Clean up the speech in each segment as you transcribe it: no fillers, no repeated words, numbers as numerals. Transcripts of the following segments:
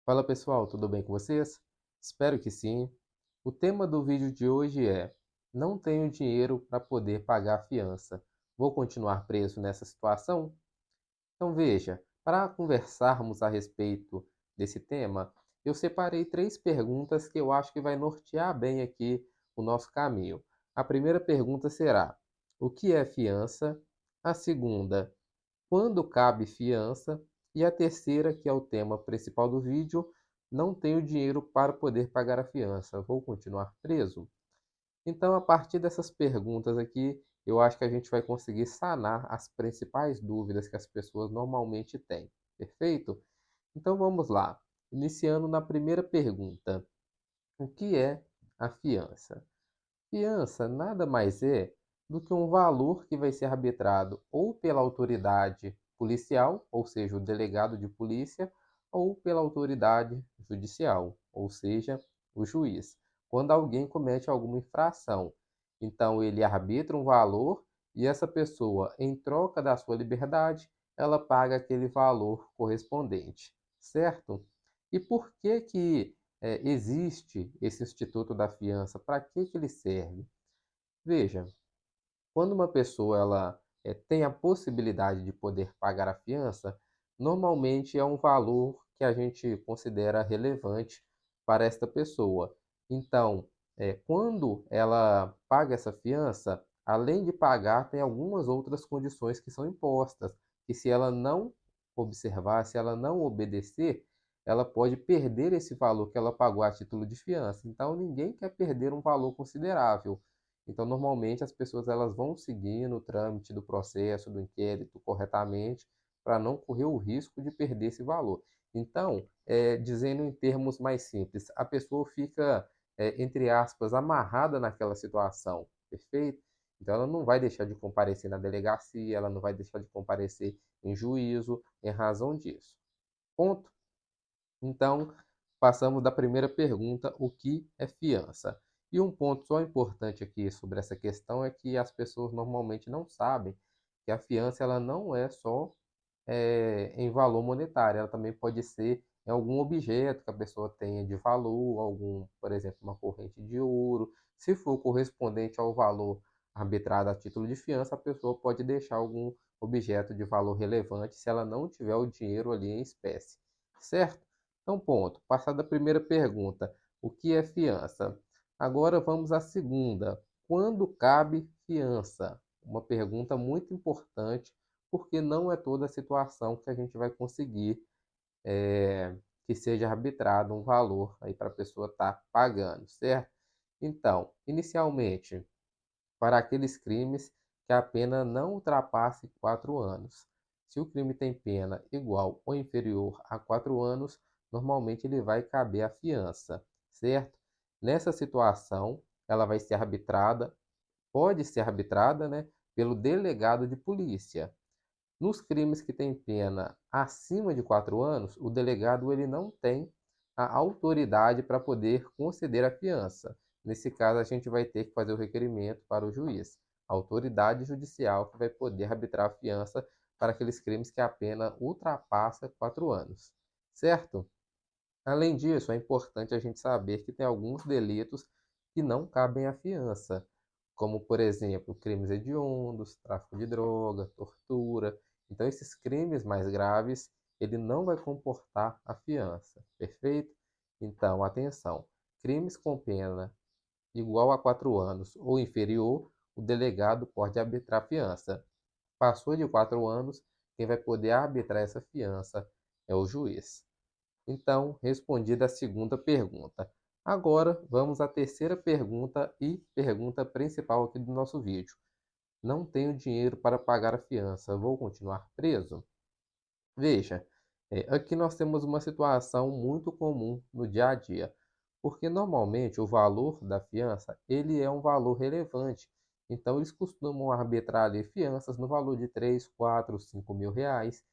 Fala pessoal, tudo bem com vocês? Espero que sim. O tema do vídeo de hoje é: não tenho dinheiro para poder pagar a fiança. Vou continuar preso nessa situação? Então veja, para conversarmos a respeito desse tema, eu separei três perguntas que eu acho que vai nortear bem aqui o nosso caminho. A primeira pergunta será: o que é fiança? A segunda: quando cabe fiança? E a terceira, que é o tema principal do vídeo: não tenho dinheiro para poder pagar a fiança, vou continuar preso? Então, a partir dessas perguntas aqui, eu acho que a gente vai conseguir sanar as principais dúvidas que as pessoas normalmente têm. Perfeito? Então vamos lá. Iniciando na primeira pergunta: o que é a fiança? Fiança nada mais é do que um valor que vai ser arbitrado ou pela autoridade policial, ou seja, o delegado de polícia, ou pela autoridade judicial, ou seja, o juiz, quando alguém comete alguma infração. Então, ele arbitra um valor e essa pessoa, em troca da sua liberdade, ela paga aquele valor correspondente, certo? E por que que existe esse instituto da fiança? Para que ele serve? Veja, quando uma pessoa tem a possibilidade de poder pagar a fiança, normalmente é um valor que a gente considera relevante para esta pessoa. Então, quando ela paga essa fiança, além de pagar, tem algumas outras condições que são impostas, que se ela não observar, se ela não obedecer, ela pode perder esse valor que ela pagou a título de fiança. Então, ninguém quer perder um valor considerável. Então, normalmente as pessoas elas vão seguindo o trâmite do processo, do inquérito corretamente, para não correr o risco de perder esse valor. Então, dizendo em termos mais simples, a pessoa fica, entre aspas, amarrada naquela situação, perfeito? Então, ela não vai deixar de comparecer na delegacia, ela não vai deixar de comparecer em juízo em razão disso. Ponto. Então, passamos da primeira pergunta, o que é fiança? E um ponto só importante aqui sobre essa questão é que as pessoas normalmente não sabem que a fiança ela não é só em valor monetário, ela também pode ser em algum objeto que a pessoa tenha de valor, algum, por exemplo, uma corrente de ouro. Se for correspondente ao valor arbitrado a título de fiança, a pessoa pode deixar algum objeto de valor relevante se ela não tiver o dinheiro ali em espécie, certo? Então, ponto. Passada a primeira pergunta, o que é fiança? Agora vamos à segunda. Quando cabe fiança? Uma pergunta muito importante, porque não é toda a situação que a gente vai conseguir que seja arbitrado um valor aí para a pessoa estar pagando, certo? Então, inicialmente, para aqueles crimes que a pena não ultrapasse 4 anos. Se o crime tem pena igual ou inferior a 4 anos, normalmente ele vai caber a fiança, certo? Nessa situação, ela vai ser arbitrada, pode ser arbitrada, né, pelo delegado de polícia. Nos crimes que têm pena acima de 4 anos, o delegado ele não tem a autoridade para poder conceder a fiança. Nesse caso, a gente vai ter que fazer o requerimento para o juiz, a autoridade judicial que vai poder arbitrar a fiança para aqueles crimes que a pena ultrapassa 4 anos, certo? Além disso, é importante a gente saber que tem alguns delitos que não cabem à fiança, como, por exemplo, crimes hediondos, tráfico de droga, tortura. Então, esses crimes mais graves, ele não vai comportar a fiança, perfeito? Então, atenção, crimes com pena igual a 4 anos ou inferior, o delegado pode arbitrar a fiança. Passou de 4 anos, quem vai poder arbitrar essa fiança é o juiz. Então, respondida a segunda pergunta. Agora, vamos à terceira pergunta e pergunta principal aqui do nosso vídeo. Não tenho dinheiro para pagar a fiança, vou continuar preso? Veja, aqui nós temos uma situação muito comum no dia a dia, porque normalmente o valor da fiança ele é um valor relevante. Então, eles costumam arbitrar ali fianças no valor de 3, 4, 5 mil reais,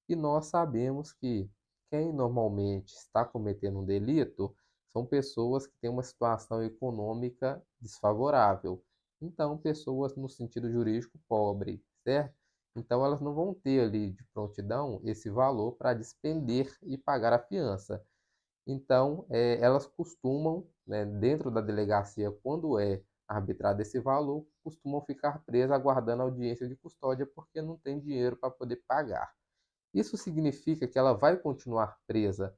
e nós sabemos que quem normalmente está cometendo um delito são pessoas que têm uma situação econômica desfavorável. Então, pessoas no sentido jurídico pobre, certo? Então, elas não vão ter ali de prontidão esse valor para despender e pagar a fiança. Então, elas costumam, né, dentro da delegacia, quando é arbitrado esse valor, costumam ficar presas aguardando a audiência de custódia porque não tem dinheiro para poder pagar. Isso significa que ela vai continuar presa,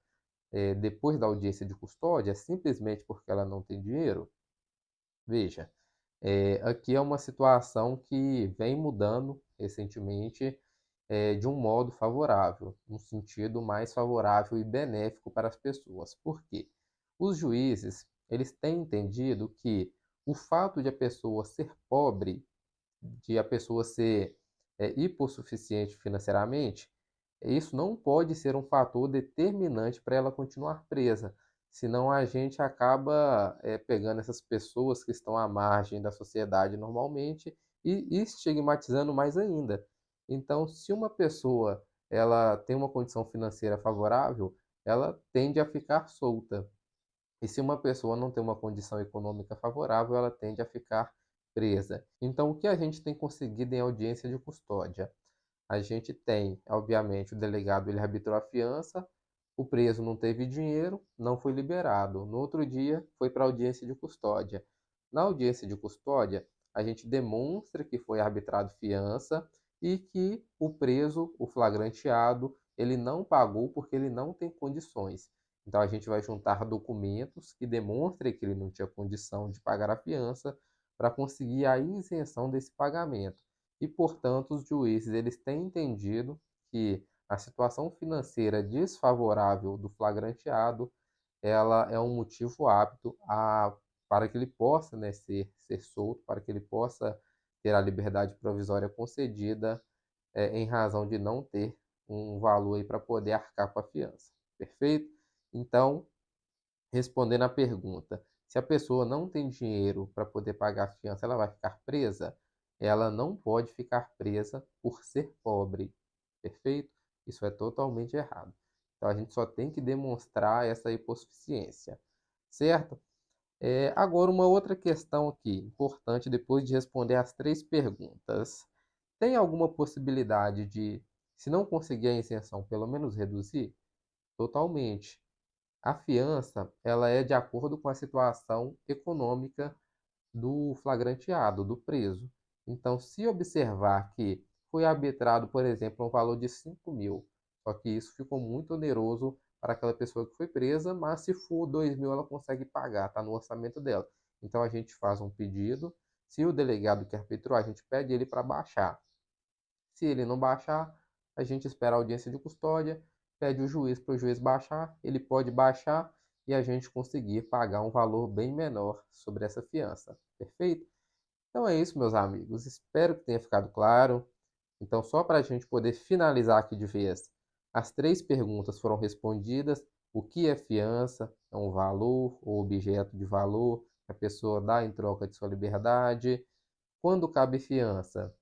depois da audiência de custódia, simplesmente porque ela não tem dinheiro? Veja, aqui é uma situação que vem mudando recentemente, de um modo favorável, um sentido mais favorável e benéfico para as pessoas. Por quê? Os juízes, eles têm entendido que o fato de a pessoa ser pobre, de a pessoa ser hipossuficiente financeiramente, isso não pode ser um fator determinante para ela continuar presa. Senão a gente acaba pegando essas pessoas que estão à margem da sociedade normalmente e estigmatizando mais ainda. Então, se uma pessoa ela tem uma condição financeira favorável, ela tende a ficar solta. E se uma pessoa não tem uma condição econômica favorável, ela tende a ficar presa. Então, o que a gente tem conseguido em audiência de custódia? A gente tem, obviamente, o delegado ele arbitrou a fiança, o preso não teve dinheiro, não foi liberado. No outro dia, foi para a audiência de custódia. Na audiência de custódia, a gente demonstra que foi arbitrado fiança e que o preso, o flagranteado, ele não pagou porque ele não tem condições. Então a gente vai juntar documentos que demonstrem que ele não tinha condição de pagar a fiança para conseguir a isenção desse pagamento. E, portanto, os juízes eles têm entendido que a situação financeira desfavorável do flagranteado ela é um motivo apto para que ele possa, né, ser solto, para que ele possa ter a liberdade provisória concedida em razão de não ter um valor aí para poder arcar com a fiança. Perfeito? Então, respondendo à pergunta, se a pessoa não tem dinheiro para poder pagar a fiança, ela vai ficar presa? Ela não pode ficar presa por ser pobre. Perfeito? Isso é totalmente errado. Então a gente só tem que demonstrar essa hipossuficiência. Certo? Agora, uma outra questão aqui, importante, depois de responder as três perguntas. Tem alguma possibilidade de, se não conseguir a isenção, pelo menos reduzir? Totalmente. A fiança, ela é de acordo com a situação econômica do flagranteado, do preso. Então, se observar que foi arbitrado, por exemplo, um valor de 5.000, só que isso ficou muito oneroso para aquela pessoa que foi presa, mas se for 2.000 ela consegue pagar, está no orçamento dela. Então a gente faz um pedido, se o delegado que arbitrou, a gente pede ele para baixar. Se ele não baixar, a gente espera a audiência de custódia, pede o juiz para o juiz baixar, ele pode baixar e a gente conseguir pagar um valor bem menor sobre essa fiança. Perfeito? Então é isso, meus amigos. Espero que tenha ficado claro. Então, só para a gente poder finalizar aqui de vez, as três perguntas foram respondidas. O que é fiança? É um valor ou objeto de valor que a pessoa dá em troca de sua liberdade. Quando cabe fiança?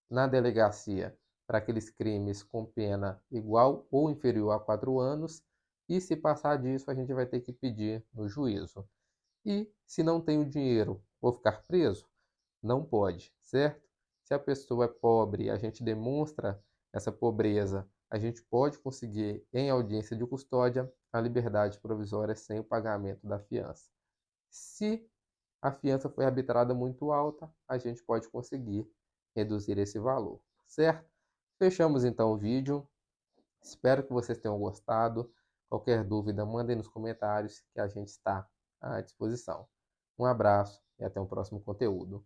Na delegacia para aqueles crimes com pena igual ou inferior a 4 anos, e se passar disso, a gente vai ter que pedir no juízo. E se não tem o dinheiro, vou ficar preso? Não pode, certo? Se a pessoa é pobre, a gente demonstra essa pobreza, a gente pode conseguir, em audiência de custódia, a liberdade provisória sem o pagamento da fiança. Se a fiança foi arbitrada muito alta, a gente pode conseguir reduzir esse valor, certo? Fechamos então o vídeo. Espero que vocês tenham gostado. Qualquer dúvida, mandem nos comentários que a gente está à disposição. Um abraço e até o próximo conteúdo.